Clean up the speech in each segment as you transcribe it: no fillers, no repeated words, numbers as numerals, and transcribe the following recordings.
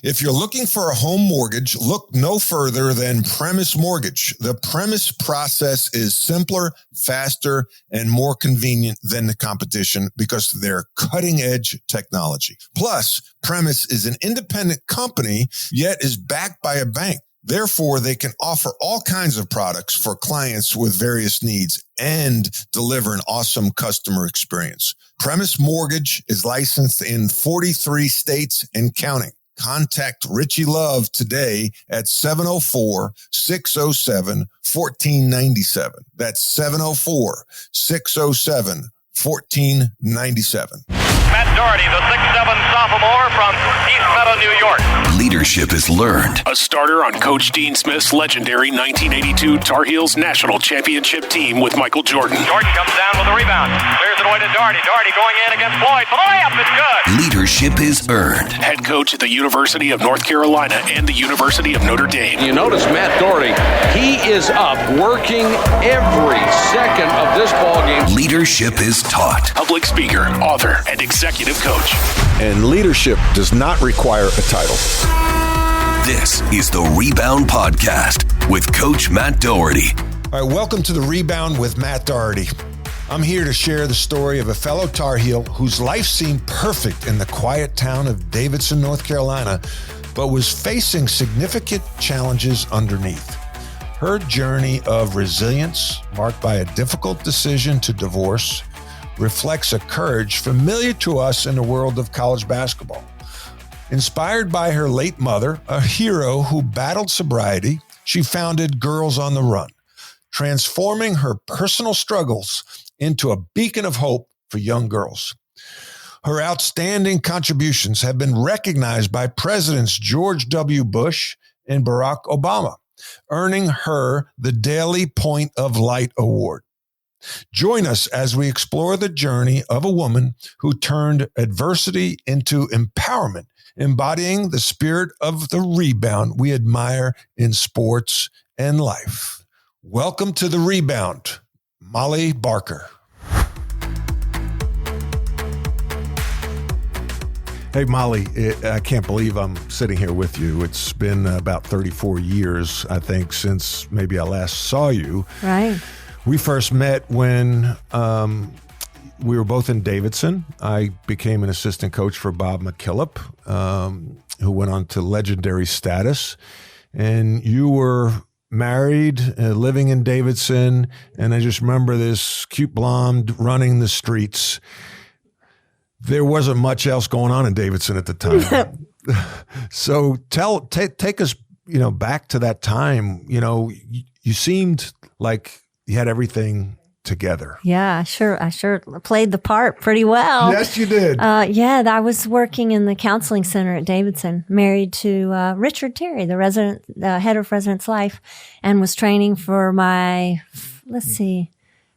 If you're looking for a home mortgage, look no further than Premise Mortgage. The Premise process is simpler, faster, and more convenient than the competition because of their cutting-edge technology. Plus, Premise is an independent company, yet is backed by a bank. Therefore, they can offer all kinds of products for clients with various needs and deliver an awesome customer experience. Premise Mortgage is licensed in 43 states and counting. Contact Richie Love today at 704-607-1497. That's 704-607-1497. Matt Doherty, the 6'7" sophomore from East Meadow, New York. Leadership is learned. A starter on Coach Dean Smith's legendary 1982 Tar Heels National Championship team with Michael Jordan. Jordan comes down with a rebound. Clears it away to Doherty. Doherty going in against Floyd for the layup. It's good. Leadership is earned. Head coach at the University of North Carolina and the University of Notre Dame. You notice Matt Doherty, he is up working every second of this ball game. Leadership is taught. Public speaker, author, and executive coach. And leadership does not require a title. This is the Rebound Podcast with Coach Matt Doherty. All right, welcome to the Rebound with Matt Doherty. I'm here to share the story of a fellow Tar Heel whose life seemed perfect in the quiet town of Davidson, North Carolina, but was facing significant challenges underneath. Her journey of resilience, marked by a difficult decision to divorce, reflects a courage familiar to us in the world of college basketball. Inspired by her late mother, a hero who battled sobriety, she founded Girls on the Run, transforming her personal struggles into a beacon of hope for young girls. Her outstanding contributions have been recognized by Presidents George W. Bush and Barack Obama, earning her the Daily Point of Light Award. Join us as we explore the journey of a woman who turned adversity into empowerment, embodying the spirit of the rebound we admire in sports and life. Welcome to the Rebound, Molly Barker. Hey, Molly, I can't believe I'm sitting here with you. It's been about 34 years, I think, since maybe I last saw you. Right. We first met when we were both in Davidson. I became an assistant coach for Bob McKillop, who went on to legendary status. And you were married, living in Davidson. And I just remember this cute blonde running the streets. There wasn't much else going on in Davidson at the time. So take us, back to that time. You seemed like you had everything together. Yeah, I sure played the part pretty well. Yes, you did. I was working in the counseling center at Davidson, married to Richard Terry, the head of Residence Life, and was training for my,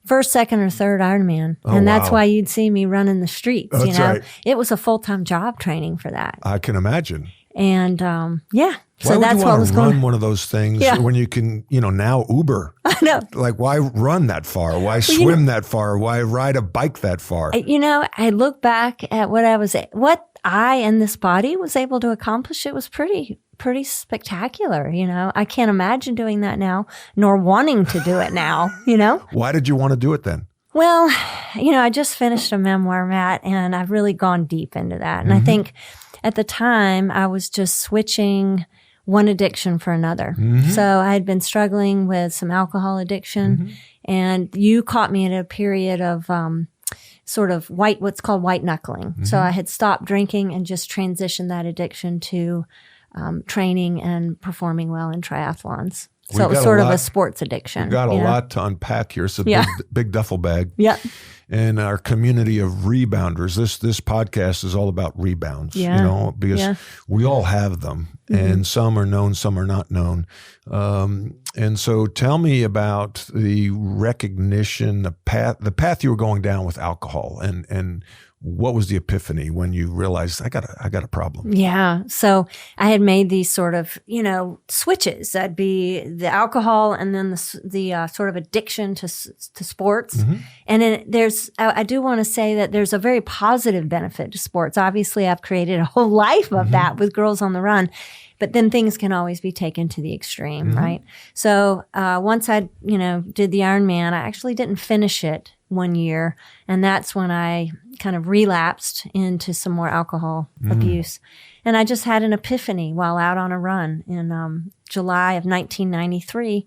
first, second, or third Ironman. Oh, and that's wow. why you'd see me running the streets. That's right. It was a full-time job training for that. I can imagine. And Why so would that's you what want was to going run one of those things when you can, now Uber? I know. Like, why run that far? Why swim that far? Why ride a bike that far? I look back at what I and this body was able to accomplish. It was pretty spectacular. I can't imagine doing that now, nor wanting to do it now. Why did you want to do it then? Well, I just finished a memoir, Matt, and I've really gone deep into that. And I think at the time I was just switching one addiction for another. Mm-hmm. So I had been struggling with some alcohol addiction, and you caught me at a period of what's called white knuckling. Mm-hmm. So I had stopped drinking and just transitioned that addiction to training and performing well in triathlons. So it was sort of a sports addiction. We've got a lot to unpack here. It's a big duffel bag. Yeah. And our community of rebounders, this podcast is all about rebounds, because we all have them, and some are known, some are not known. And so tell me about the recognition, the path you were going down with alcohol, and what was the epiphany when you realized I got a problem? Yeah. So I had made these sort of, switches. That'd be the alcohol and then the sort of addiction to sports. And then I do want to say that there's a very positive benefit to sports. Obviously, I've created a whole life of that with Girls on the Run. But then things can always be taken to the extreme, right? So once I, did the Ironman, I actually didn't finish it one year. And that's when I kind of relapsed into some more alcohol abuse. And I just had an epiphany while out on a run in July of 1993,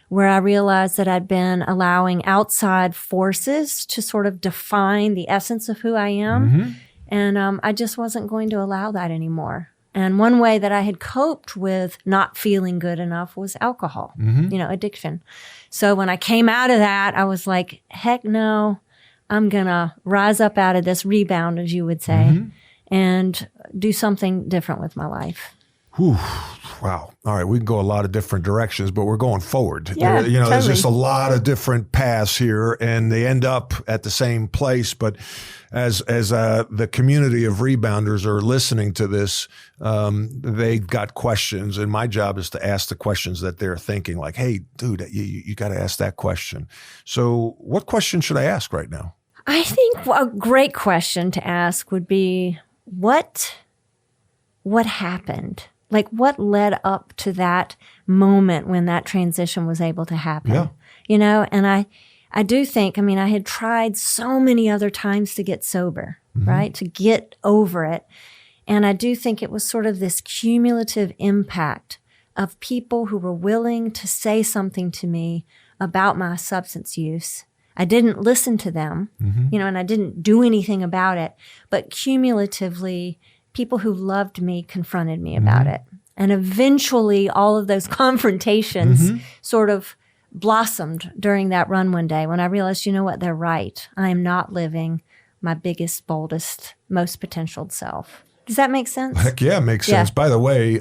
where I realized that I'd been allowing outside forces to sort of define the essence of who I am. And I just wasn't going to allow that anymore. And one way that I had coped with not feeling good enough was alcohol, addiction. So when I came out of that, I was like, heck no, I'm going to rise up out of this rebound, as you would say, and do something different with my life. Whew. Wow. All right. We can go a lot of different directions, but we're going forward. Yeah, There's just a lot of different paths here and they end up at the same place. But as the community of rebounders are listening to this, they've got questions, and my job is to ask the questions that they're thinking, like, hey, dude, you got to ask that question. So what question should I ask right now? I think a great question to ask would be, what happened? Like, what led up to that moment when that transition was able to happen? Yeah. And I do think, I had tried so many other times to get sober, right? To get over it. And I do think it was sort of this cumulative impact of people who were willing to say something to me about my substance use. I didn't listen to them, and I didn't do anything about it. But cumulatively, people who loved me confronted me about it. And eventually all of those confrontations sort of blossomed during that run one day when I realized, you know what, they're right. I am not living my biggest, boldest, most potentialed self. Does that make sense? Heck yeah, it makes sense. By the way,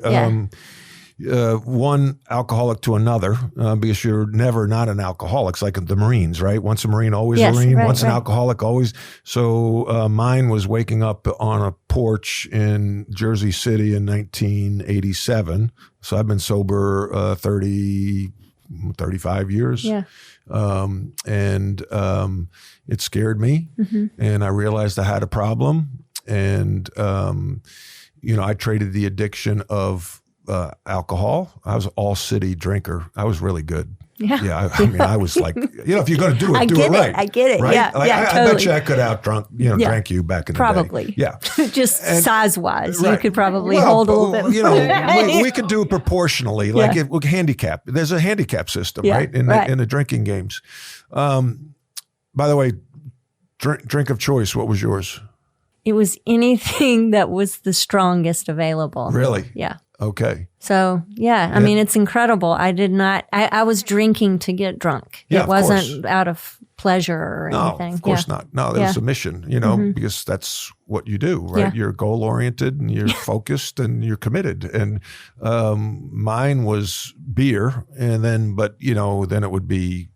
one alcoholic to another, because you're never not an alcoholic. It's like the Marines, right? Once a Marine, always a Marine. Once an alcoholic, always. So mine was waking up on a porch in Jersey City in 1987. So I've been sober 35 years. Yeah. And it scared me. And I realized I had a problem. And, I traded the addiction of alcohol. I was an all-city drinker. I was really good. Yeah. I was like, if you're going to do it, do it right. I get it. Right? Yeah. Like, I I bet you I could out-drunk, drank you back in the day. Probably. Yeah. Just size-wise, you could probably hold a little bit more. We could do it proportionally, like handicap. There's a handicap system, right? In the drinking games. By the way, drink of choice, what was yours? It was anything that was the strongest available. Really? Yeah. Okay. So, I mean, it's incredible. I was drinking to get drunk. Yeah, it wasn't out of pleasure or anything. No, of course not. No, there's a mission, because that's what you do, right? Yeah. You're goal-oriented and you're focused and you're committed. And mine was beer. And then, then it would be,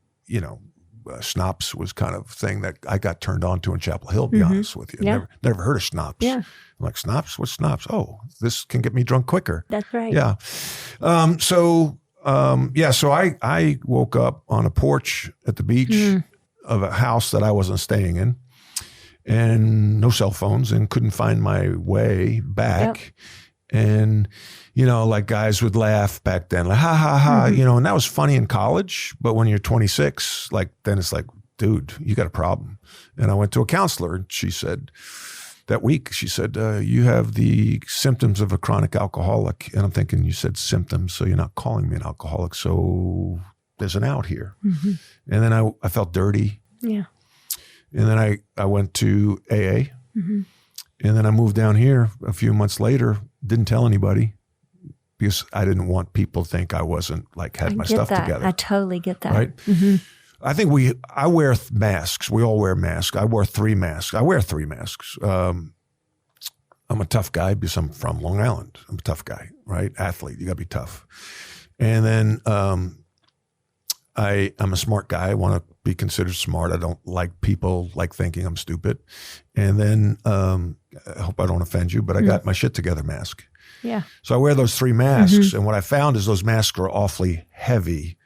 schnapps was kind of thing that I got turned on to in Chapel Hill, to be honest with you. Yeah. Never heard of schnapps. Yeah. I'm like, schnapps? What's schnapps? Oh, this can get me drunk quicker. That's right. Yeah. So I woke up on a porch at the beach of a house that I wasn't staying in, and no cell phones, and couldn't find my way back. Yep. And, like guys would laugh back then, like, ha, ha, ha, and that was funny in college. But when you're 26, then it's like, dude, you got a problem. And I went to a counselor, and she said, that week, she said, you have the symptoms of a chronic alcoholic. And I'm thinking, you said symptoms, so you're not calling me an alcoholic. So there's an out here. And then I felt dirty. Yeah. And then I went to AA. And then I moved down here a few months later, didn't tell anybody because I didn't want people to think I wasn't had my stuff together. I totally get that. Right? I think I wear masks. We all wear masks. I wear 3 masks. I wear 3 masks. I'm a tough guy because I'm from Long Island. I'm a tough guy, right? Athlete. You got to be tough. And then I'm a smart guy. I want to be considered smart. I don't like people like thinking I'm stupid. And then I hope I don't offend you, but I got my shit together mask. Yeah. So I wear those 3 masks. And what I found is those masks are awfully heavy.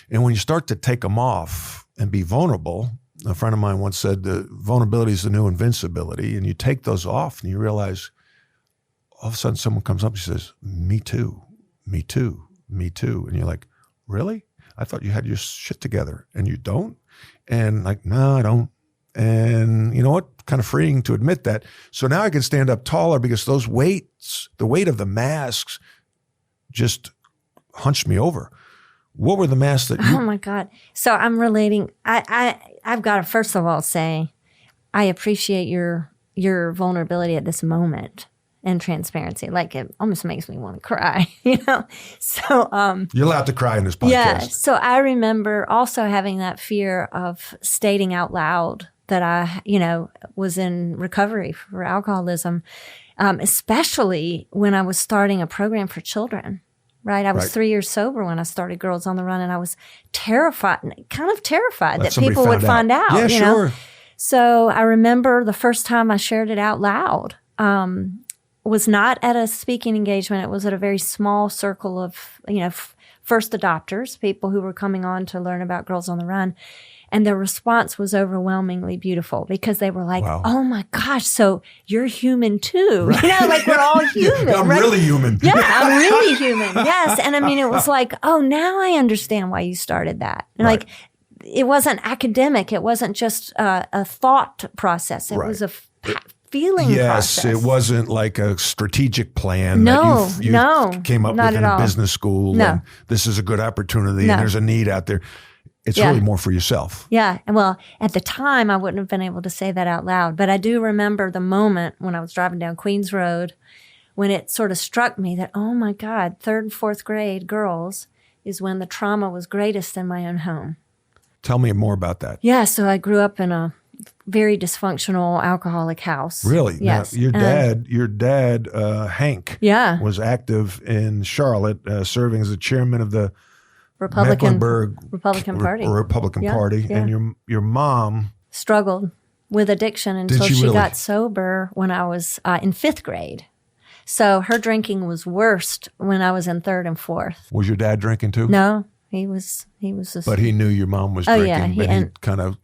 And when you start to take them off and be vulnerable, a friend of mine once said, vulnerability is the new invincibility. And you take those off and you realize all of a sudden someone comes up and says, me too, me too, me too. And you're like, really? I thought you had your shit together and you don't. And like, no, I don't. And you know what? Kind of freeing to admit that. So now I can stand up taller because those weights, the weight of the masks just hunched me over. What were the masks that you... Oh my God. So I'm relating. I've got to first of all say, I appreciate your vulnerability at this moment and transparency. Like it almost makes me want to cry, you know? So, You're allowed to cry in this podcast. Yeah. So I remember also having that fear of stating out loud that I, was in recovery for alcoholism, especially when I was starting a program for children. Right. I was 3 years sober when I started Girls on the Run, and I was terrified that people would find out. Yeah, sure. So I remember the first time I shared it out loud was not at a speaking engagement. It was at a very small circle of, first adopters, people who were coming on to learn about Girls on the Run. And the response was overwhelmingly beautiful because they were like, wow. Oh my gosh, so you're human too. Right. Like we're all human. I'm really human. Yeah, I'm really human. Yes. And I mean, it was like, oh, now I understand why you started that. And like, it wasn't academic. It wasn't just a thought process. It was a feeling process. Yes, it wasn't like a strategic plan that you came up with in a business school. And this is a good opportunity and there's a need out there. It's really more for yourself. Yeah. And well, at the time, I wouldn't have been able to say that out loud. But I do remember the moment when I was driving down Queens Road when it sort of struck me that, oh my God, 3rd and 4th grade girls is when the trauma was greatest in my own home. Tell me more about that. Yeah. So I grew up in a very dysfunctional alcoholic house. Really? Yes. Now, your dad, Hank, was active in Charlotte, serving as the chairman of the Republican Party. Republican Party. And your mom struggled with addiction until she got sober when I was in 5th grade. So her drinking was worst when I was in 3rd and 4th. Was your dad drinking too? No, he was just... But he knew your mom was drinking, but he kind of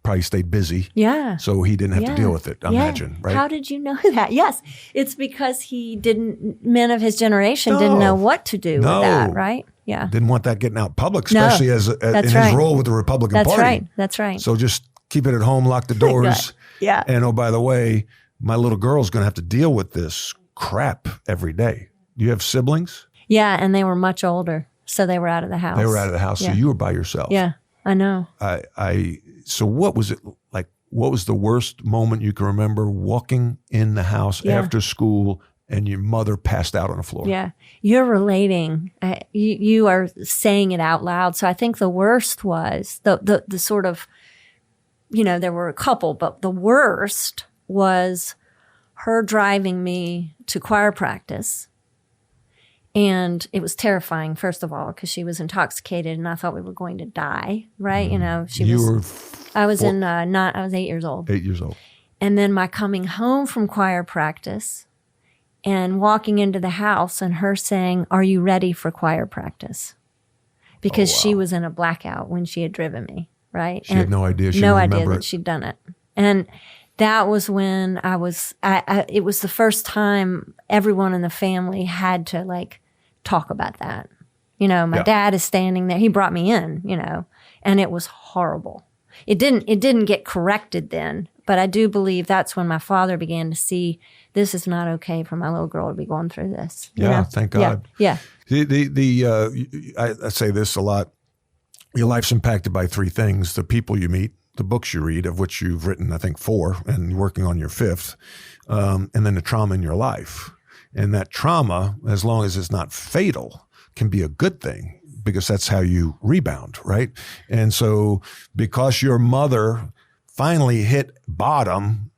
probably stayed busy. Yeah. So he didn't have to deal with it, I imagine, right? How did you know that? Yes. It's because men of his generation didn't know what to do with that, right? Yeah. Didn't want that getting out public, especially in his role with the Republican Party. That's right. So just keep it at home, lock the doors. Yeah. And oh, by the way, my little girl's going to have to deal with this crap every day. Do you have siblings? Yeah, and they were much older, so they were out of the house. They were out of the house, so you were by yourself. Yeah, I know. So what was it like? What was the worst moment you can remember walking in the house after school and your mother passed out on the floor? Yeah, you're relating. You are saying it out loud. So I think the worst was the sort of, there were a couple, but the worst was her driving me to choir practice. And it was terrifying, first of all, because she was intoxicated and I thought we were going to die, right? I was 8 years old. 8 years old. And then my coming home from choir practice and walking into the house and her saying, "Are you ready for choir practice?" Because she was in a blackout when she had driven me, right? She had no idea. No idea that she'd done it. And that was when it was the first time everyone in the family had to talk about that. My dad is standing there. He brought me in, and it was horrible. It didn't get corrected then, but I do believe that's when my father began to see this is not okay for my little girl to be going through this. Thank God. Yeah. I say this a lot. Your life's impacted by 3 things: the people you meet, the books you read, of which you've written, I think, 4, and you're working on your 5th, and then the trauma in your life. And that trauma, as long as it's not fatal, can be a good thing because that's how you rebound, right? And so because your mother finally hit bottom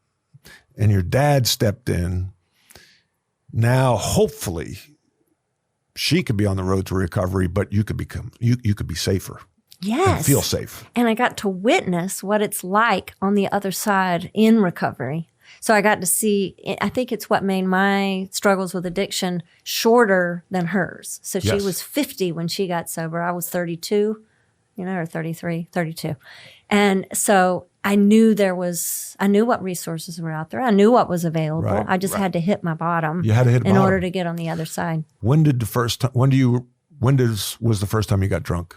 and your dad stepped in, now hopefully she could be on the road to recovery, but you could be safer. Yes. And feel safe. And I got to witness what it's like on the other side in recovery. So I got to see, I think it's what made my struggles with addiction shorter than hers. So she was 50 when she got sober. I was 32, or 33, 32. And so I knew what resources were out there. I knew what was available. Right, I just had to hit my bottom. You had to hit in bottom. order to get on the other side. When was the first time you got drunk?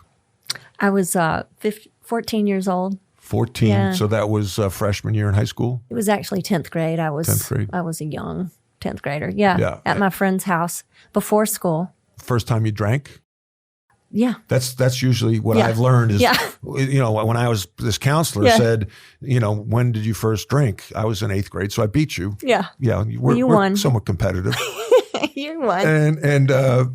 I was 14 years old. 14. Yeah. So that was freshman year in high school? It was actually 10th grade. 10th grade. I was a young 10th grader. Yeah. At my friend's house before school. First time you drank? Yeah. That's usually what I've learned is, when I was, this counselor said, when did you first drink? I was in 8th grade, so I beat you. Yeah. Yeah. You We're won. somewhat competitive. You won. And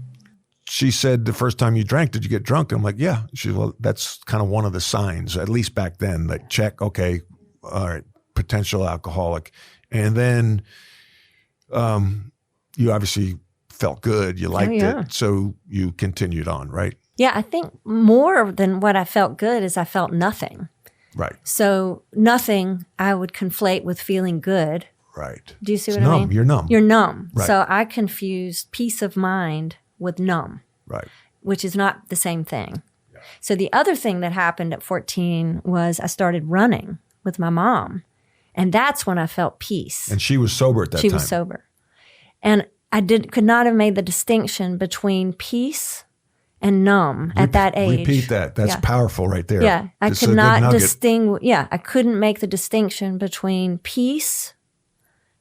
she said, the first time you drank, did you get drunk? And I'm like, yeah. She said, well, that's kind of one of the signs, at least back then, like check, okay, all right, potential alcoholic. And then you obviously felt good. You liked it. So you continued on, right? Yeah, I think more than what I felt good is I felt nothing. Right. So nothing I would conflate with feeling good. Right. Do you see It's what I numb. mean? You're numb. You're numb. Right. So I confused peace of mind with numb. Right. Which is not the same thing. Yeah. So the other thing that happened at 14 was I started running with my mom. And that's when I felt peace. And she was sober at that time. She was sober. And I could not have made the distinction between peace and numb at that age. Repeat that. That's powerful right there. Yeah. I It's could a good not nugget. distinguish. Yeah. I couldn't make the distinction between peace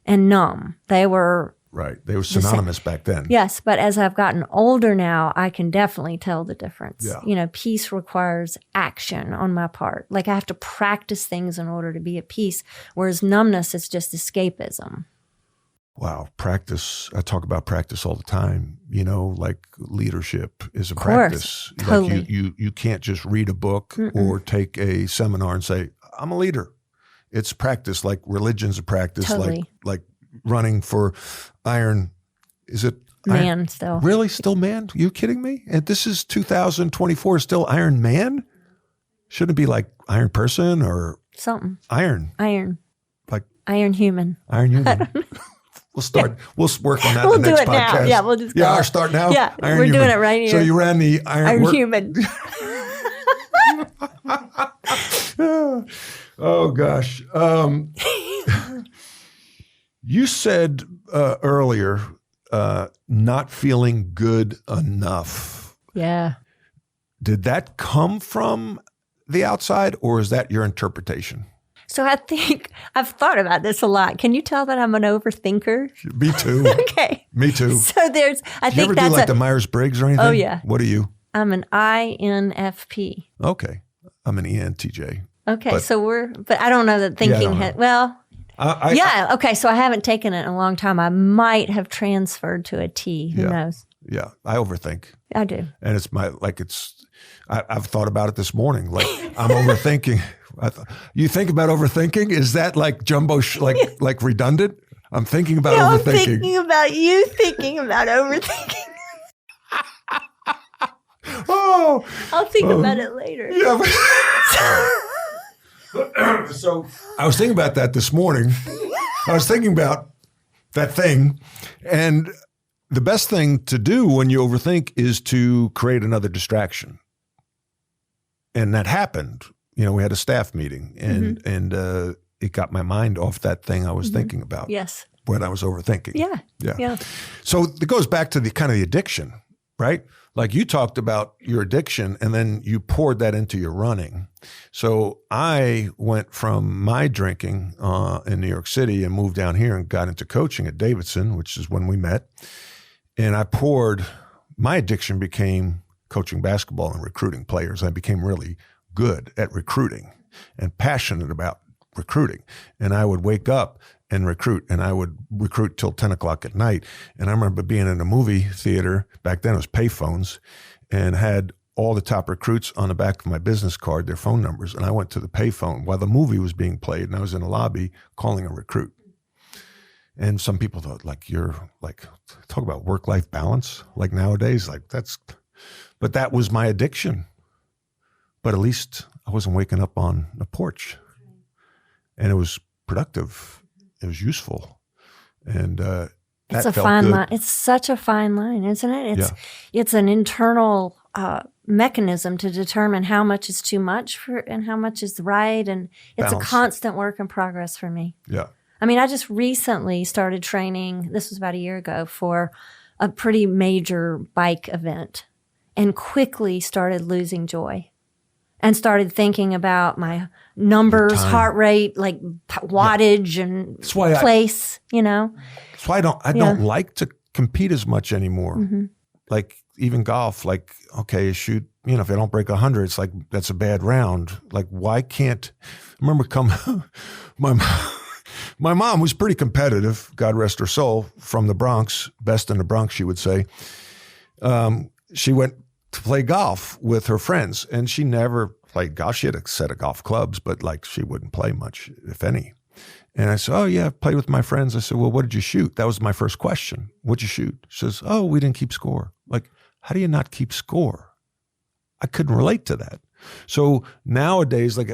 and numb. They were Right. They were synonymous back then. Yes, but as I've gotten older now, I can definitely tell the difference. Yeah. Peace requires action on my part. Like I have to practice things in order to be at peace, whereas numbness is just escapism. Wow. Practice. I talk about practice all the time. Like leadership is a Of course. practice. Totally. Like you can't just read a book or take a seminar and say, I'm a leader. It's practice, like religion's a practice, Totally. like running for iron. Is it Man iron? still. Really? Still man? You kidding me? And this is 2024, still Iron Man? Shouldn't it be like Iron Person or Something. Iron? Like Iron Human. Iron Human. We'll start. We'll work on that We'll in the do next it now. podcast. Yeah, we'll just Yeah, go. I'll start now. Yeah, Iron we're Human. doing it right here. So you ran the Iron Human. Oh gosh. You said earlier, not feeling good enough. Yeah. Did that come from the outside, or is that your interpretation? So I think I've thought about this a lot. Can you tell that I'm an overthinker? Me too. Okay. Me too. So I Do you think ever that's do like the Myers-Briggs or anything? Oh, yeah. What are you? I'm an INFP. Okay. I'm an ENTJ. Okay, But- but I don't know that thinking don't know. okay, so I haven't taken it in a long time. I might have transferred to a T. Who knows? Yeah. I overthink. I do. And it's I've thought about it this morning. Like I'm overthinking. You think about overthinking? Is that like jumbo, like redundant? I'm thinking about I'm overthinking. thinking about you thinking about overthinking. Oh, I'll think about it later. yeah. So I was thinking about that this morning. I was thinking about that thing, and the best thing to do when you overthink is to create another distraction. And that happened. We had a staff meeting, and it got my mind off that thing I was thinking about. Yes. When I was overthinking. Yeah. So it goes back to the kind of the addiction, right? Like you talked about your addiction and then you poured that into your running. So I went from my drinking in New York City and moved down here and got into coaching at Davidson, which is when we met. And my addiction became coaching basketball and recruiting players. I became really good at recruiting and passionate about recruiting. And I would wake up and recruit, and I would recruit till 10 o'clock at night. And I remember being in a movie theater, back then it was payphones, and had all the top recruits on the back of my business card, their phone numbers. And I went to the payphone while the movie was being played, and I was in the lobby calling a recruit. And some people thought, you're talk about work-life balance, like nowadays, but that was my addiction. but at least I wasn't waking up on the porch, and it was productive. It was useful, and it's that a felt fine good. line. It's such a fine line, isn't it? It's an internal mechanism to determine how much is too much and how much is right, and it's Balance. a constant work in progress for me. Yeah. I mean, I just recently started training. This was about a year ago for a pretty major bike event, and quickly started losing joy. And started thinking about my numbers, heart rate, like wattage and place, That's why I don't like to compete as much anymore. Mm-hmm. Like even golf, like, okay, shoot, if I don't break 100, it's like, that's a bad round. Like, why can't, I remember my mom was pretty competitive, God rest her soul, from the Bronx, best in the Bronx, she would say. She went to play golf with her friends, and she never played golf. She had a set of golf clubs, but like she wouldn't play much, if any. And I said, oh yeah, I played with my friends. I said, well, what did you shoot? That was my first question. What'd you shoot? She says, oh, we didn't keep score. Like, how do you not keep score? I couldn't relate to that. So nowadays, like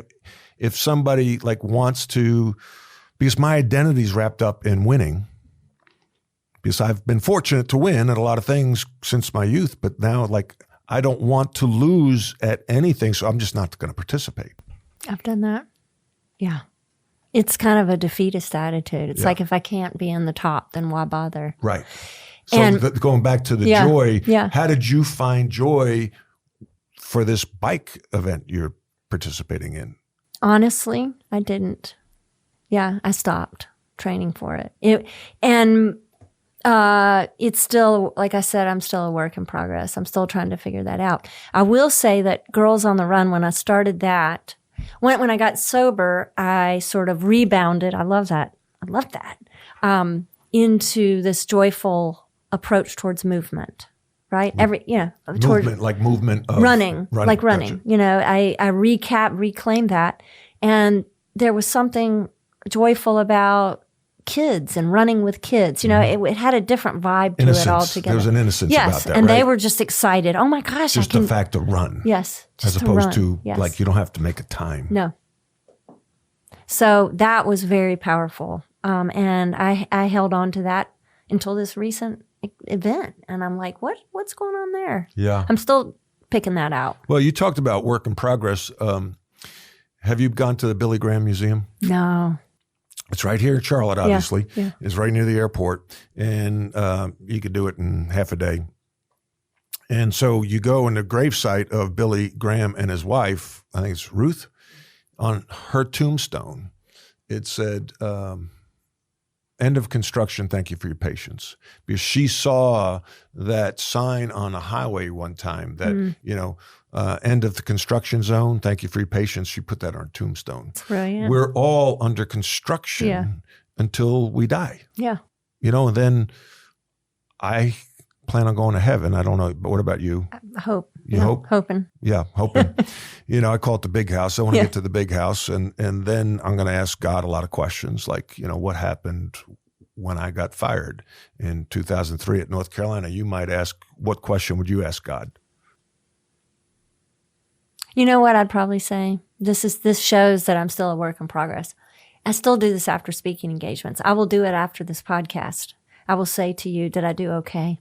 if somebody like wants to, because my identity is wrapped up in winning, because I've been fortunate to win at a lot of things since my youth, but now like I don't want to lose at anything, so I'm just not going to participate. I've done that. Yeah. It's kind of a defeatist attitude. It's like, if I can't be in the top, then why bother? Right. So going back to the joy, how did you find joy for this bike event you're participating in? Honestly, I didn't. Yeah, I stopped training for it. It's still, like I said, I'm still a work in progress. I'm still trying to figure that out. I will say that Girls on the Run, when I started that, when I got sober, I sort of rebounded. I love that. Into this joyful approach towards movement, right? Movement of running. Gotcha. I reclaimed that. And there was something joyful about kids and running with kids. It had a different vibe to it altogether. There was an innocence about that, and right? they were just excited. Oh my gosh. Just the fact to run. Yes. As opposed to like you don't have to make a time. No. So that was very powerful. And I held on to that until this recent event. And I'm like, what's going on there? Yeah. I'm still picking that out. Well, you talked about work in progress. Have you gone to the Billy Graham Museum? No. It's right here in Charlotte, obviously. Yeah. It's right near the airport. And you could do it in half a day. And so you go in the gravesite of Billy Graham and his wife, I think it's Ruth, on her tombstone, it said, end of construction, thank you for your patience. Because she saw that sign on a highway one time that, end of the construction zone, thank you for your patience. She put that on her tombstone. That's brilliant. We're all under construction until we die. Yeah. And then I plan on going to heaven. I don't know, but what about you? I hope. You hope? Hoping. Yeah, hoping. I call it the big house. I want to get to the big house. And then I'm going to ask God a lot of questions like, what happened when I got fired in 2003 at North Carolina? You might ask, what question would you ask God? You know what I'd probably say? This shows that I'm still a work in progress. I still do this after speaking engagements. I will do it after this podcast. I will say to you, did I do okay?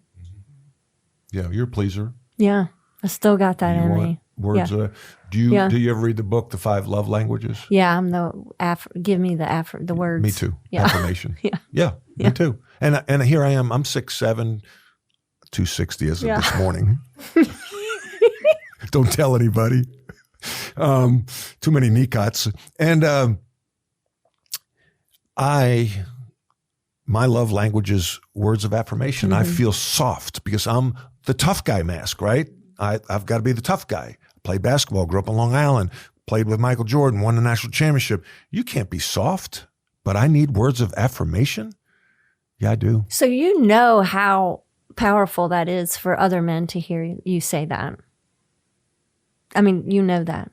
Yeah, you're a pleaser. Yeah, I still got that in me. Words. Yeah. Do you ever read the book, The 5 Love Languages? Yeah, I'm give me the words. Me too. Yeah. Affirmation. Yeah, me too. And here I am. I'm 6'7", 260 as of this morning. Don't tell anybody. Too many knee cuts. And my love language is words of affirmation. Mm-hmm. I feel soft because I'm the tough guy mask, right? I've got to be the tough guy. I played basketball, grew up on Long Island, played with Michael Jordan, won the national championship. You can't be soft, but I need words of affirmation. Yeah, I do. So you know how powerful that is for other men to hear you say that. I mean, you know that.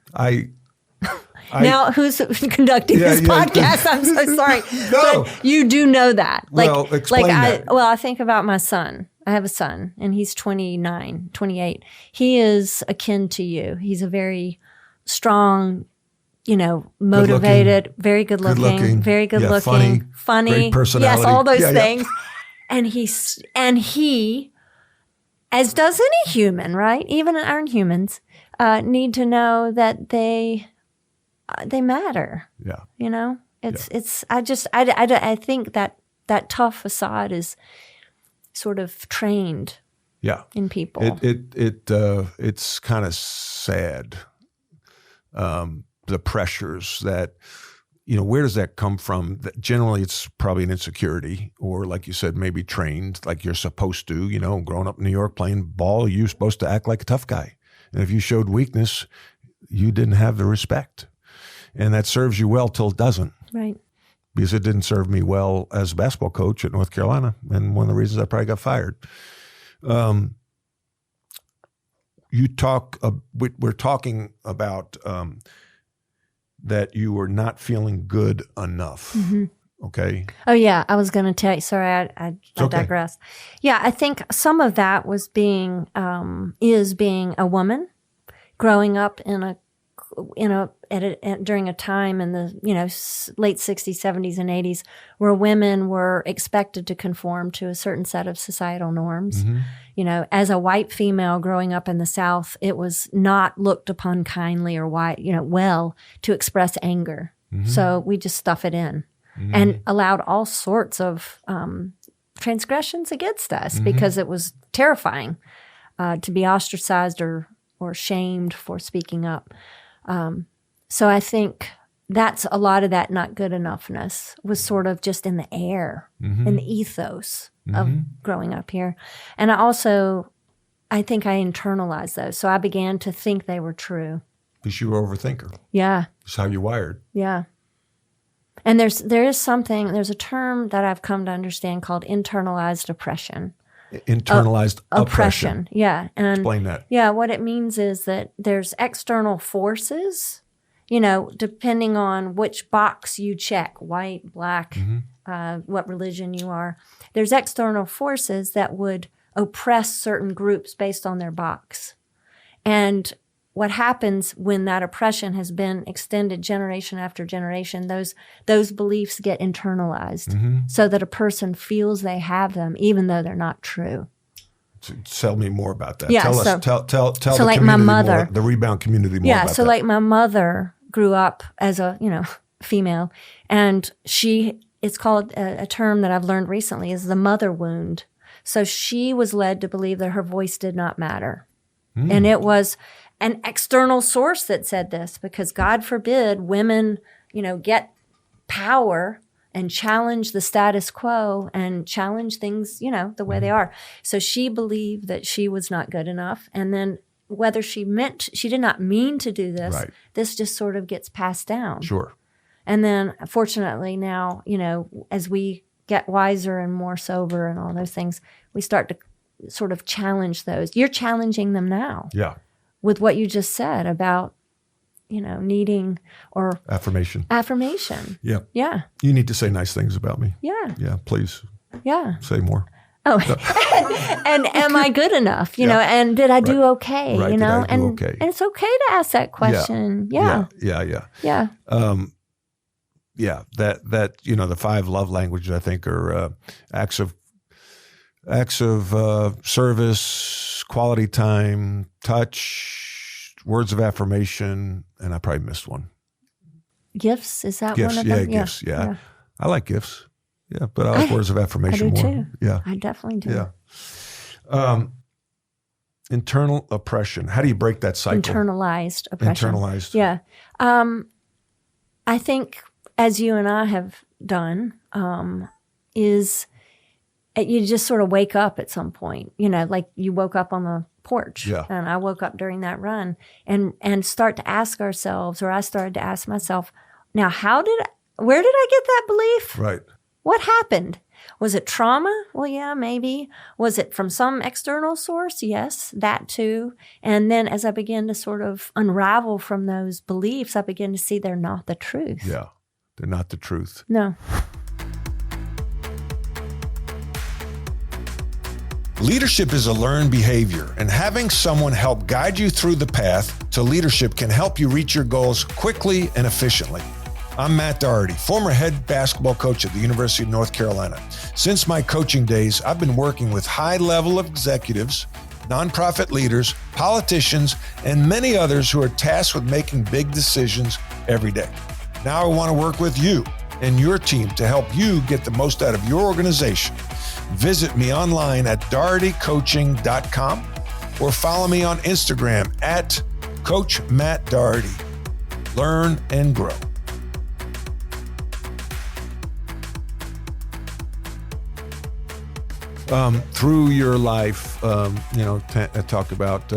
Now, who's conducting this podcast? I'm so sorry. No. But you do know that. Explain that. I think about my son. I have a son, and he's 28. He is akin to you. He's a very strong, motivated, very good looking, very good looking, funny, great personality. Yes, all those Yeah. things. And he, as does any human, right? Even our humans, need to know that they matter. Yeah. I think that tough facade is sort of trained. Yeah. In people. It's kind of sad. The pressures that, where does that come from? That generally it's probably an insecurity, or like you said, maybe trained like you're supposed to, growing up in New York playing ball, you're supposed to act like a tough guy. And if you showed weakness, you didn't have the respect. And that serves you well till it doesn't. Right. Because it didn't serve me well as a basketball coach at North Carolina. And one of the reasons I probably got fired. We're talking about that you were not feeling good enough. Mm-hmm. Okay. Oh yeah, I was going to tell you. Sorry, I digress. Yeah, I think some of that was being a woman, growing up during a time in the late 60s, 70s, and 80s where women were expected to conform to a certain set of societal norms. Mm-hmm. As a white female growing up in the South, it was not looked upon kindly or well to express anger. Mm-hmm. So we just stuff it in. Mm-hmm. And allowed all sorts of transgressions against us mm-hmm. because it was terrifying to be ostracized or shamed for speaking up. So I think that's a lot of that not good enoughness was sort of just in the air, mm-hmm. in the ethos mm-hmm. of growing up here. And I think I internalized those. So I began to think they were true. Because you were an overthinker. Yeah. That's how you're wired. Yeah. And there's a term that I've come to understand called internalized oppression. Internalized oppression. Yeah. And explain that. Yeah. What it means is that there's external forces, depending on which box you check, white, black, mm-hmm. What religion you are, there's external forces that would oppress certain groups based on their box. And what happens when that oppression has been extended generation after generation, those beliefs get internalized mm-hmm. so that a person feels they have them, even though they're not true. So tell me more about that. Yeah, tell so the like community my mother, more, the Rebound community more about that. Yeah, so like my mother grew up as a, female, and it's called a term that I've learned recently is the mother wound. So she was led to believe that her voice did not matter. Mm. And it was an external source that said this, because God forbid women, get power and challenge the status quo and challenge things, the way they are. So she believed that she was not good enough. And then whether she did not mean to do this, right. This just sort of gets passed down. Sure. And then fortunately now, as we get wiser and more sober and all those things, we start to sort of challenge those. You're challenging them now. Yeah. With what you just said about, needing or affirmation. Yeah. Yeah. You need to say nice things about me. Yeah. Yeah. Please. Yeah. Say more. Oh, and am I good enough? And did I do okay? Right. And it's okay to ask that question. Yeah. Yeah. That the 5 love languages I think are acts of service, quality time, touch, words of affirmation, and I probably missed one. Gifts, is that gifts, one of them? Yeah, gifts, yeah. I like gifts. Yeah, but I like words of affirmation more. I do too. Yeah. I definitely do. Yeah. Internal oppression. How do you break that cycle? Internalized oppression. Internalized. Yeah. I think, as you and I have done, is you just sort of wake up at some point, like you woke up on the porch. Yeah. And I woke up during that run and start to ask ourselves, or I started to ask myself, now where did I get that belief? Right. What happened? Was it trauma? Well, yeah, maybe. Was it from some external source? Yes, that too. And then as I began to sort of unravel from those beliefs, I began to see they're not the truth. Yeah, they're not the truth. No. Leadership is a learned behavior, and having someone help guide you through the path to leadership can help you reach your goals quickly and efficiently. I'm Matt Doherty, former head basketball coach at the University of North Carolina. Since my coaching days, I've been working with high-level executives, nonprofit leaders, politicians, and many others who are tasked with making big decisions every day. Now I want to work with you and your team to help you get the most out of your organization. Visit me online at dohertycoaching.com or follow me on Instagram at Coach Matt Doherty. Learn and grow. Through your life, talk about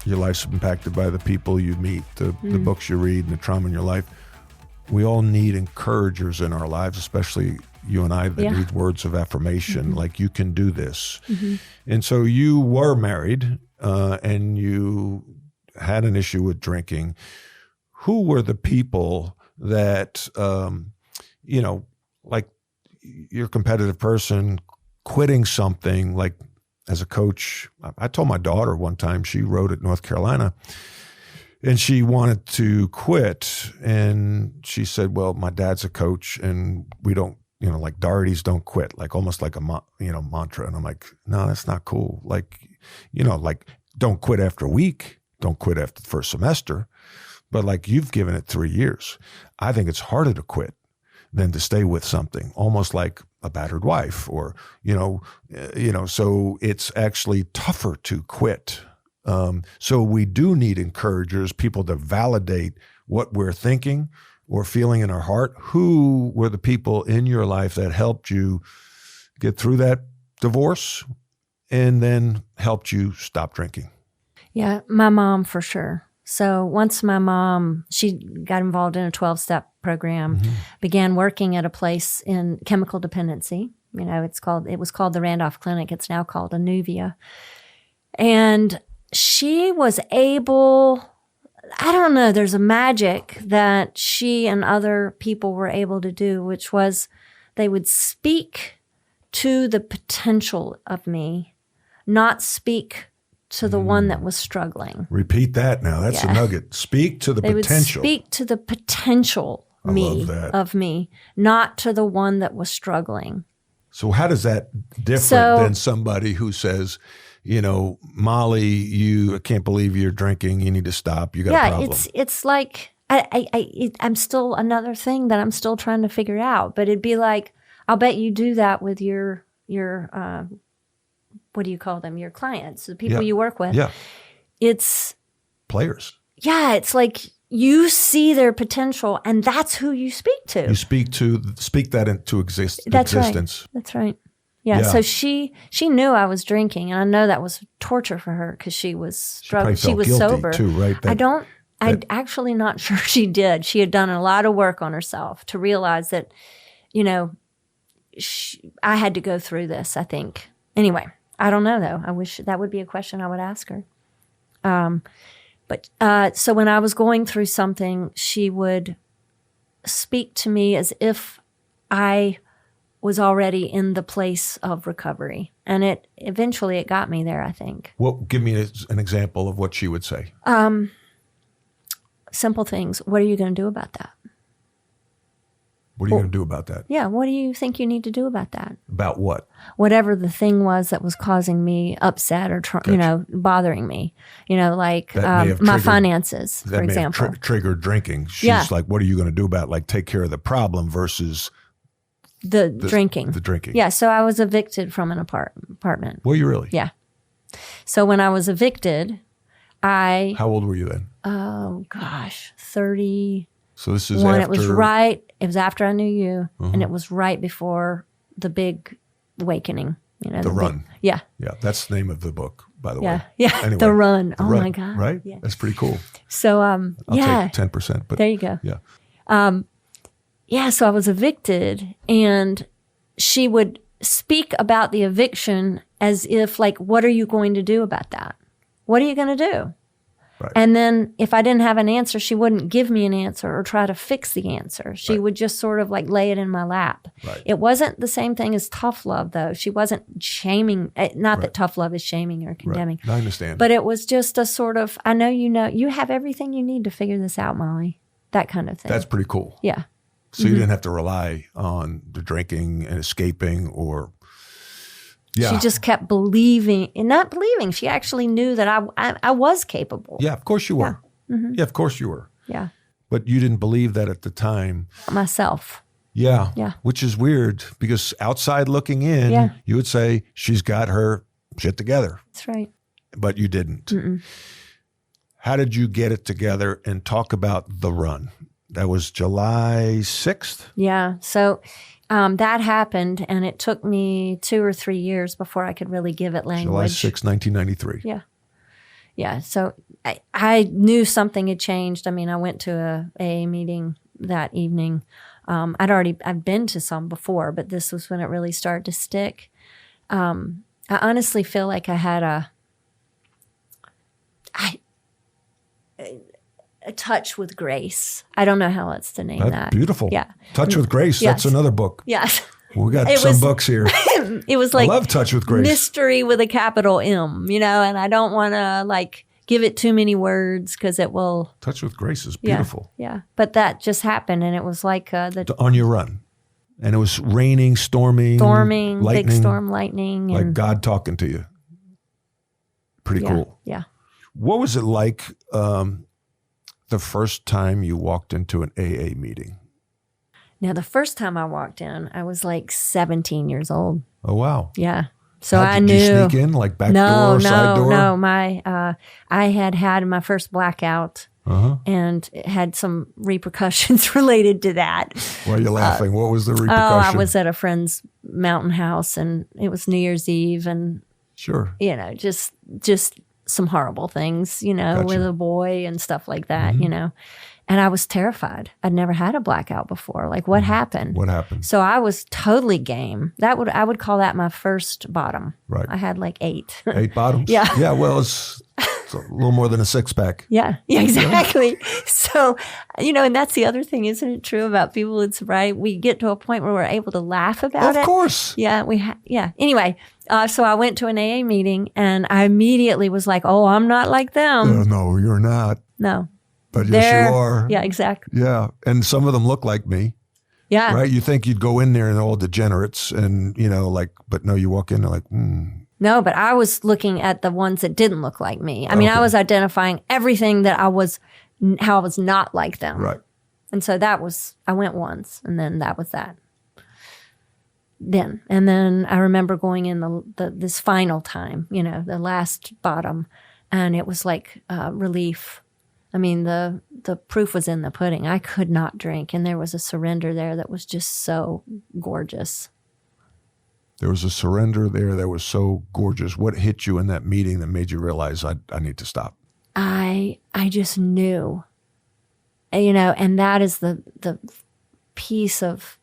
your life's impacted by the people you meet, the books you read, and the trauma in your life. We all need encouragers in our lives, especially you and I that need words of affirmation, like you can do this. And so you were married and you had an issue with drinking. Who were the people that, like you're a competitive person, quitting something, like as a coach, I told my daughter one time, she rode at North Carolina, and she wanted to quit. And she said, well, my dad's a coach and we don't, like Dohertys don't quit, like almost like a, mantra. And I'm like, no, that's not cool. Like, don't quit after a week. Don't quit after the first semester. But like you've given it 3 years. I think it's harder to quit than to stay with something, almost like a battered wife or, so it's actually tougher to quit. So we do need encouragers, people to validate what we're thinking or feeling in our heart. Who were the people in your life that helped you get through that divorce and then helped you stop drinking? Yeah, my mom for sure. So once my mom, she got involved in a 12-step program, began working at a place in chemical dependency. It was called the Randolph Clinic. It's now called Anuvia. And she was able, I don't know, there's a magic that she and other people were able to do, which was they would speak to the potential of me, not speak to the one that was struggling. Repeat that now. That's a nugget. Speak to the potential. Would speak to the potential of me, not to the one that was struggling. So how does that differ than somebody who says, Molly, I can't believe you're drinking. You need to stop. You got a problem. It's like I'm still another thing that I'm still trying to figure out. But it'd be like, I'll bet you do that with your what do you call them? Your clients, the people you work with. Yeah. It's players. Yeah. It's like you see their potential and that's who you speak to. You speak that into existence. That's right. Yeah. So she knew I was drinking, and I know that was torture for her because she was struggling. She was sober too, right? I'm actually not sure she did. She had done a lot of work on herself to realize that, I had to go through this, I think. Anyway, I don't know though. I wish that would be a question I would ask her. So when I was going through something, she would speak to me as if I was already in the place of recovery. And it eventually got me there, I think. Well, give me an example of what she would say. Simple things. What are you going to do about that? What are you going to do about that? Yeah. What do you think you need to do about that? About what? Whatever the thing was that was causing me upset or, bothering me, like my finances, for example. That may have triggered drinking. She's like, what are you going to do about it? Take care of the problem versus the drinking. The drinking. Yeah. So I was evicted from an apartment. Were you really? Yeah. So when I was evicted, How old were you then? Oh, gosh, 30. So this is after... It was after I knew you, and it was right before the big awakening. The Run. Yeah. Yeah, that's the name of the book, by the way. Yeah, anyway, The Run. Run, my God. Right? Yeah. That's pretty cool. So, I'll take 10%. But there you go. Yeah. So I was evicted, and she would speak about the eviction as if, like, what are you going to do about that? What are you going to do? Right. And then if I didn't have an answer, she wouldn't give me an answer or try to fix the answer. She would just sort of like lay it in my lap. Right. It wasn't the same thing as tough love, though. She wasn't shaming. Not that tough love is shaming or condemning. Right. I understand. But it was just a sort of, I know you have everything you need to figure this out, Molly. That kind of thing. That's pretty cool. Yeah. So you didn't have to rely on the drinking and escaping or... Yeah. She just kept believing, and not believing. She actually knew that I was capable. Yeah, of course you were. Yeah. Yeah, of course you were. Yeah. But you didn't believe that at the time. Myself. Yeah. Yeah. Which is weird because outside looking in, you would say she's got her shit together. That's right. But you didn't. Mm-mm. How did you get it together and talk about the run? That was July 6th? Yeah. So that happened, and it took me 2 or 3 years before I could really give it language. July 6th, 1993. Yeah. Yeah. So I knew something had changed. I mean, I went to a AA meeting that evening. I'd been to some before, but this was when it really started to stick. I honestly feel like I had a touch with grace. I don't know how else to name that. Beautiful. Yeah. Touch with Grace. Yes. That's another book. Yes. We got some books here. It was like I love Touch with Grace. Mystery with a capital M, and I don't want to like give it too many words because it will. Touch with Grace is beautiful. Yeah. But that just happened, and it was like on your run. And it was raining, storming, lightning, big storm, lightning. Like God talking to you. Pretty cool. Yeah. What was it like the first time you walked into an AA meeting? Now, the first time I walked in, I was like 17 years old. Oh, wow. Yeah. So I Did knew. you sneak in, like back door, side door? No. I had my first blackout and it had some repercussions related to that. Why are you laughing? What was the repercussion? I was at a friend's mountain house, and it was New Year's Eve, and sure, just some horrible things, Gotcha. with a boy and stuff like that, And I was terrified. I'd never had a blackout before. Like, what happened? What happened? So I was totally game. I would call that my first bottom. Right. I had like 8. 8 bottoms? Yeah. Yeah, well, it's a little more than a 6-pack. Yeah, exactly. So, and that's the other thing, isn't it true about people in sobriety? We get to a point where we're able to laugh about it. Of course. Yeah, Anyway, so I went to an AA meeting, and I immediately was like, oh, I'm not like them. No, you're not. No. But yes, you are. Yeah, exactly. Yeah, and some of them look like me. Yeah. Right? You think you'd go in there and all degenerates and, but no, you walk in and like, No, but I was looking at the ones that didn't look like me. I mean, I was identifying everything that how I was not like them. Right. And so I went once, and then that was that. And then I remember going in this final time, the last bottom, and it was like relief. I mean, the proof was in the pudding. I could not drink, and there was a surrender there that was just so gorgeous. There was a surrender there that was so gorgeous. What hit you in that meeting that made you realize I need to stop? I just knew, and that is the piece of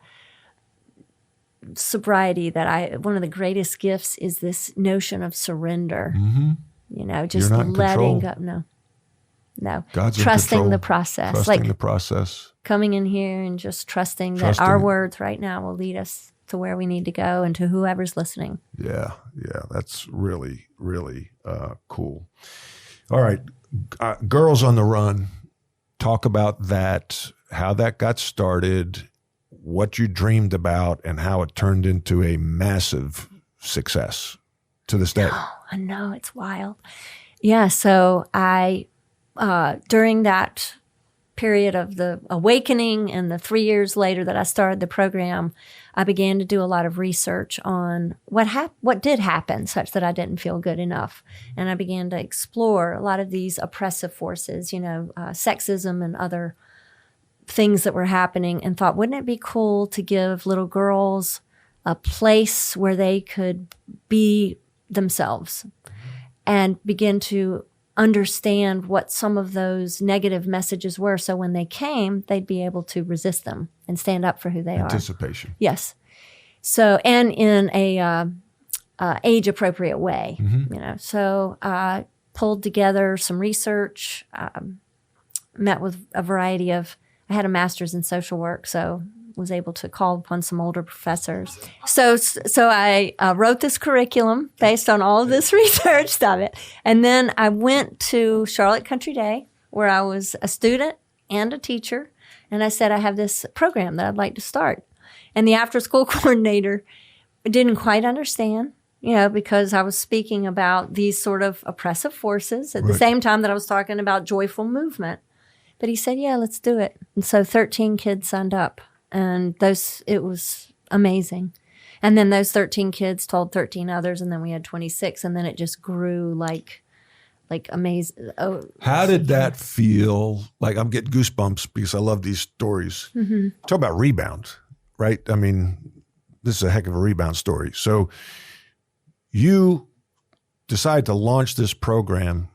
sobriety that one of the greatest gifts is this notion of surrender. Mm-hmm. Just letting go. No. God's trusting the process. Trusting the process. Coming in here and just trusting that our words right now will lead us to where we need to go and to whoever's listening. Yeah. That's really, really cool. All right. Girls on the Run, talk about that, how that got started, what you dreamed about, and how it turned into a massive success to this day. Oh, I know. It's wild. Yeah. So during that period of the awakening and the 3 years later that I started the program, I began to do a lot of research on what did happen such that I didn't feel good enough. And I began to explore a lot of these oppressive forces, sexism and other things that were happening, and thought, wouldn't it be cool to give little girls a place where they could be themselves and begin to understand what some of those negative messages were, so when they came, they'd be able to resist them and stand up for who they are. Anticipation. Yes. So, and in a age-appropriate way, Mm-hmm. So pulled together some research, met with a variety of, I had a master's in social work, so was able to call upon some older professors. So I wrote this curriculum based on all of this research stuff. And then I went to Charlotte Country Day, where I was a student and a teacher. And I said, I have this program that I'd like to start. And the after-school coordinator didn't quite understand, because I was speaking about these sort of oppressive forces at the same time that I was talking about joyful movement. But he said, yeah, let's do it. And so 13 kids signed up. And it was amazing. And then those 13 kids told 13 others, and then we had 26, and then it just grew like amazing. Oh, how did that feel? Like, I'm getting goosebumps because I love these stories. Mm-hmm. Talk about Rebound, right? I mean, this is a heck of a Rebound story. So you decide to launch this program,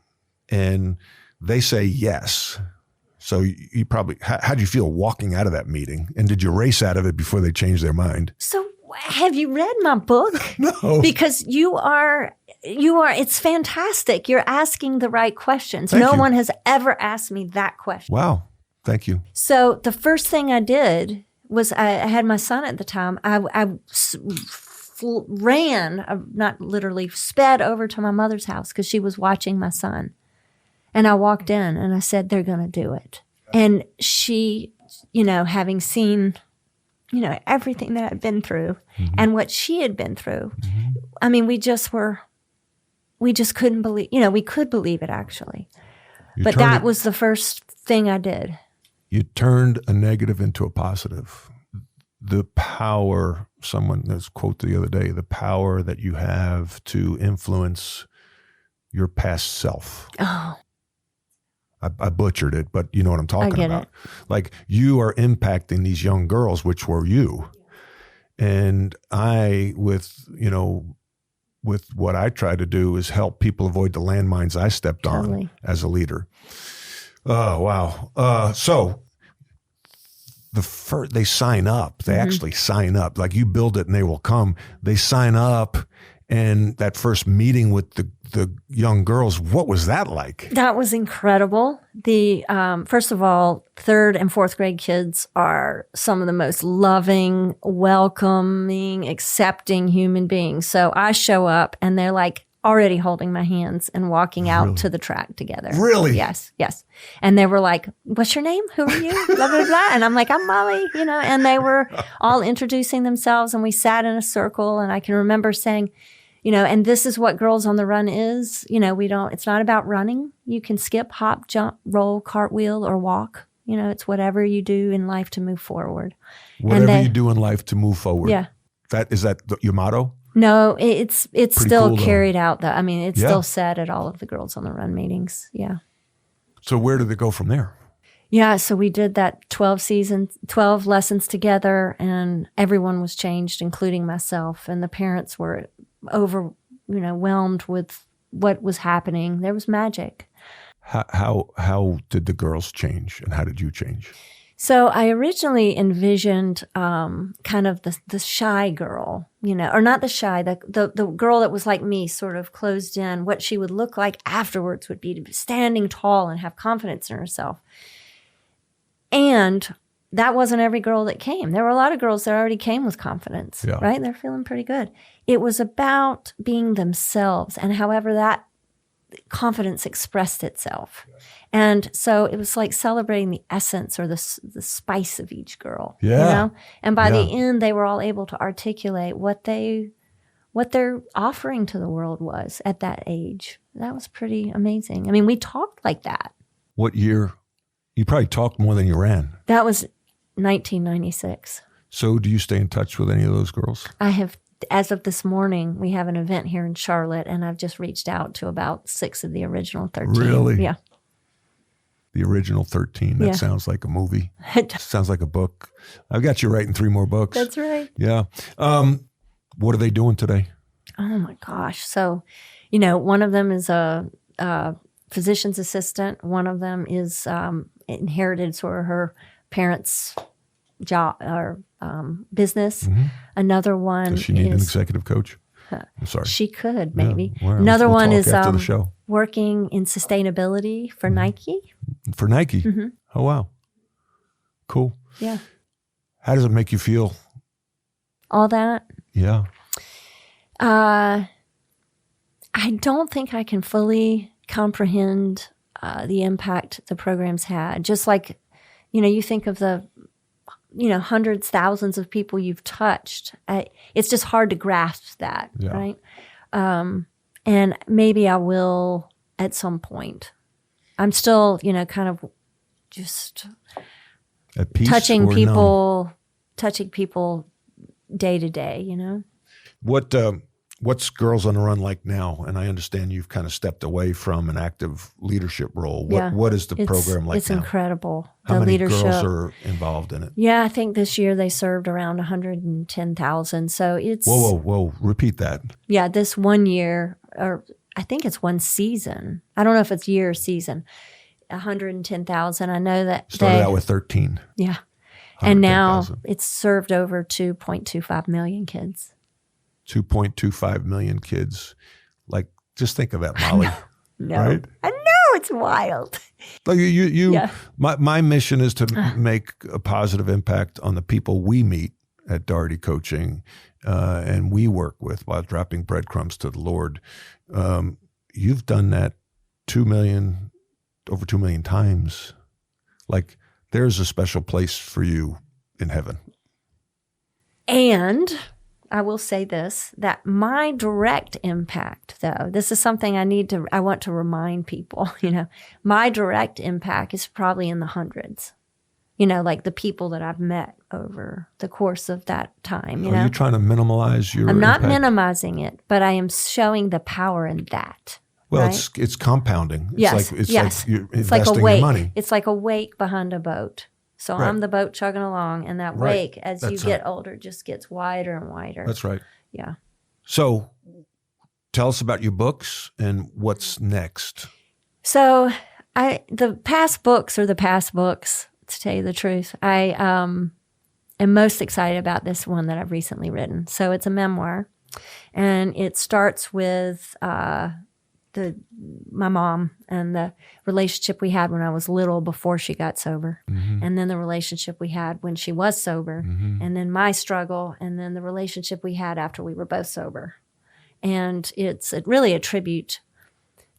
and they say yes. So you probably, how did you feel walking out of that meeting? And did you race out of it before they changed their mind? So have you read my book? No. Because it's fantastic. You're asking the right questions. Thank no you. one has ever asked me that question. Wow. Thank you. So the first thing I did was I had my son at the time. I ran, not literally, sped over to my mother's house because she was watching my son. And I walked in and I said, they're going to do it. And she, having seen, everything that I'd been through and what she had been through, I mean, we just couldn't believe, we could believe it actually. But that was the first thing I did. You turned a negative into a positive. The power, someone that's quote the other day, the power that you have to influence your past self. Oh. I butchered it, but you know what I'm talking about. It. Like, you are impacting these young girls, which were you. And I, with what I try to do is help people avoid the landmines I stepped on as a leader. Oh, wow. So they sign up. They actually sign up. Like, you build it and they will come. They sign up. And that first meeting with the young girls, what was that like? That was incredible. First of all, 3rd and 4th grade kids are some of the most loving, welcoming, accepting human beings. So I show up and they're like already holding my hands and walking out to the track together. Really? Yes. And they were like, what's your name? Who are you? Blah, blah, blah. And I'm like, I'm Molly, and they were all introducing themselves, and we sat in a circle, and I can remember saying, and this is what Girls on the Run is. It's not about running. You can skip, hop, jump, roll, cartwheel, or walk. It's whatever you do in life to move forward. Whatever you do in life to move forward. Yeah. Is that your motto? No, it's still cool, carried out though. I mean, it's still said at all of the Girls on the Run meetings. Yeah. So where did it go from there? Yeah, so we did that 12 lessons together, and everyone was changed, including myself, and the parents were overwhelmed with what was happening. There was magic. How did the girls change, and how did you change? So I originally envisioned kind of the shy girl, or not the shy, the girl that was like me, sort of closed in. What she would look like afterwards would be to be standing tall and have confidence in herself. And that wasn't every girl that came. There were a lot of girls that already came with confidence, right? They're feeling pretty good. It was about being themselves and however that confidence expressed itself. And so it was like celebrating the essence or the spice of each girl, And by the end, they were all able to articulate what their offering to the world was at that age. That was pretty amazing. I mean, we talked like that. What year? You probably talked more than you ran. That was 1996. So do you stay in touch with any of those girls? I have, as of this morning, we have an event here in Charlotte, and I've just reached out to about 6 of the original 13. Really? Yeah. The original 13. That sounds like a movie. Sounds like a book. I've got you writing 3 more books. That's right. Yeah. What are they doing today? Oh, my gosh. So, one of them is a physician's assistant. One of them is inherited sort of her parents' job or business. Mm-hmm. Another one Does she need an executive coach? I'm sorry. She could, maybe. Yeah, well, Another we'll one talk is after the show. working in sustainability for Nike. For Nike? Mm-hmm. Oh, wow. Cool. Yeah. How does it make you feel? All that? Yeah. I don't think I can fully comprehend the impact the program's had. Just like, you think of the, hundreds, thousands of people you've touched. It's just hard to grasp that, right? And maybe I will at some point. I'm still, kind of just At peace touching or people day to day, What's Girls on the Run like now? And I understand you've kind of stepped away from an active leadership role. What is the program like now? It's incredible. How many leadership. girls are involved in it? Yeah, I think this year they served around 110,000. So it's Whoa! Repeat that. Yeah, this one year, or I think it's one season. I don't know if it's year or season. 110,000. I know that Started out with 13. Yeah, and now 110,000. it's served over 2.25 million kids. 2.25 million kids. Like, just think of that, Molly. No, right? I know, it's wild. Like you. Yeah. My mission is to make a positive impact on the people we meet at Doherty Coaching, and we work with while dropping breadcrumbs to the Lord. You've done that over 2 million times. Like, there's a special place for you in heaven. And I will say this, that my direct impact, though, this is something I want to remind people, my direct impact is probably in the hundreds, like the people that I've met over the course of that time. Are you trying to minimize your I'm not impact? minimizing it, but I am showing the power in that. Well, right? it's compounding. Yes, It's yes. like you're It's like a investing wake. your money. It's like a wake behind a boat. So Right. I'm the boat chugging along, and that Right. wake, as you That's get older, just gets wider and wider. That's right. Yeah. So tell us about your books and what's next. So the past books are the past books, to tell you the truth. I am most excited about this one that I've recently written. So it's a memoir, and it starts with my mom and the relationship we had when I was little before she got sober, and then the relationship we had when she was sober, and then my struggle, and then the relationship we had after we were both sober. And it's really a tribute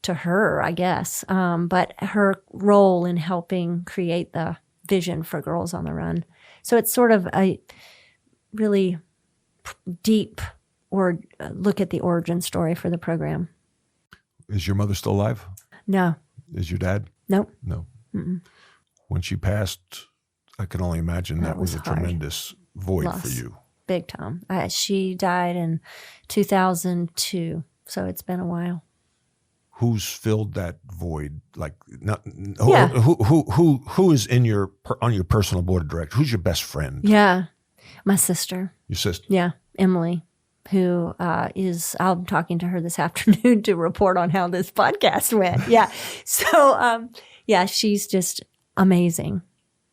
to her, I guess, but her role in helping create the vision for Girls on the Run. So it's sort of a really deep look at the origin story for the program. Is your mother still alive? No. Is your dad? Nope. No. Mm-mm. When she passed, I can only imagine that was a hard. tremendous void Loss. for you. Big time. She died in 2002, so it's been a while. Who's filled that void? Like, Yeah. Who is on your personal board of directors? Who's your best friend? Yeah. My sister. Your sister. Yeah. Emily, who I'm talking to her this afternoon to report on how this podcast went. Yeah. So, she's just amazing.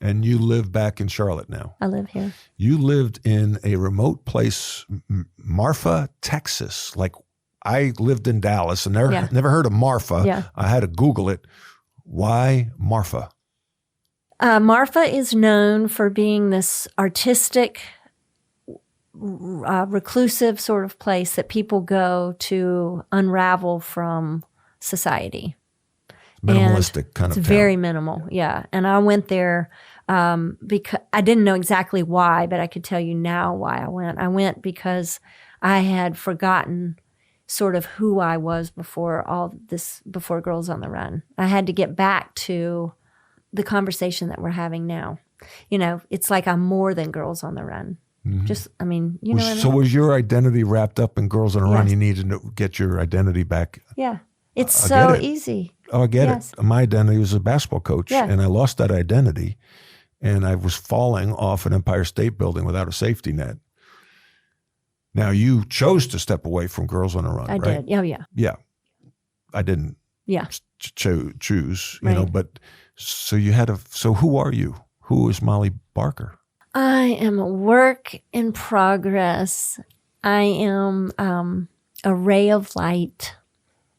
And you live back in Charlotte now. I live here. You lived in a remote place, Marfa, Texas. Like, I lived in Dallas and never heard of Marfa. Yeah. I had to Google it. Why Marfa? Marfa is known for being this artistic, reclusive sort of place that people go to unravel from society. Minimalistic kind of It's town. very minimal, yeah. And I went there because I didn't know exactly why, but I could tell you now why I went. I went because I had forgotten sort of who I was before Girls on the Run. I had to get back to the conversation that we're having now. It's like I'm more than Girls on the Run. Mm-hmm. What I mean? So was your identity wrapped up in Girls on the Run? Yes. You needed to get your identity back. Yeah. It's I so get it. easy. Oh, I get Yes. it. My identity was a basketball coach, Yeah. and I lost that identity, and I was falling off an Empire State Building without a safety net. Now, you chose to step away from Girls on the Run, I right? did. Oh, yeah. Yeah. I didn't Yeah. choose, Right. but so you had so who are you? Who is Molly Barker? I am a work in progress. I am a ray of light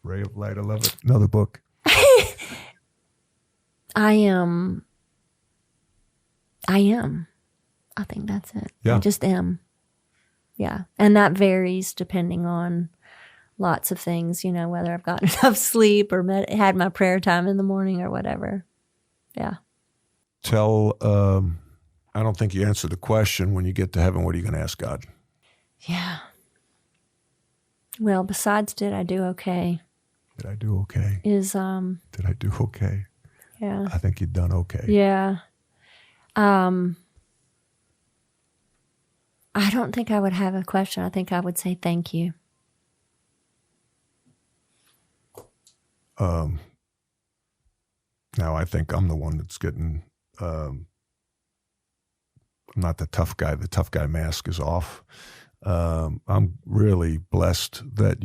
Ray of Light. I love it. Another book. I am. I think that's it. Yeah. I just am. Yeah. And that varies depending on lots of things, whether I've gotten enough sleep or had my prayer time in the morning or whatever. Yeah. I don't think you answered the question, when you get to heaven, what are you going to ask God? Yeah. Well, besides did I do okay? Did I do okay? Did I do okay? Yeah. I think you've done okay. Yeah. I don't think I would have a question. I think I would say thank you. Now I think I'm the one that's getting, I'm not the tough guy. The tough guy mask is off. I'm really blessed that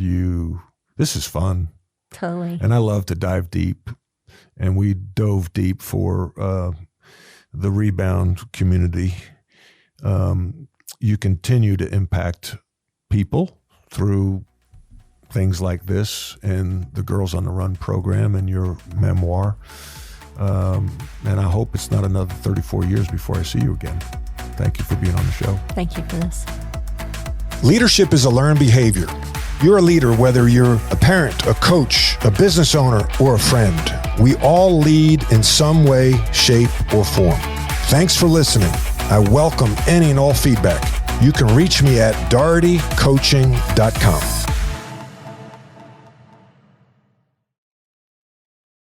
this is fun. Totally. And I love to dive deep. And we dove deep for the Rebound community. You continue to impact people through things like this and the Girls on the Run program and your memoir. And I hope it's not another 34 years before I see you again. Thank you for being on the show. Thank you for this. Leadership is a learned behavior. You're a leader whether you're a parent, a coach, a business owner, or a friend. We all lead in some way, shape, or form. Thanks for listening. I welcome any and all feedback. You can reach me at dohertycoaching.com.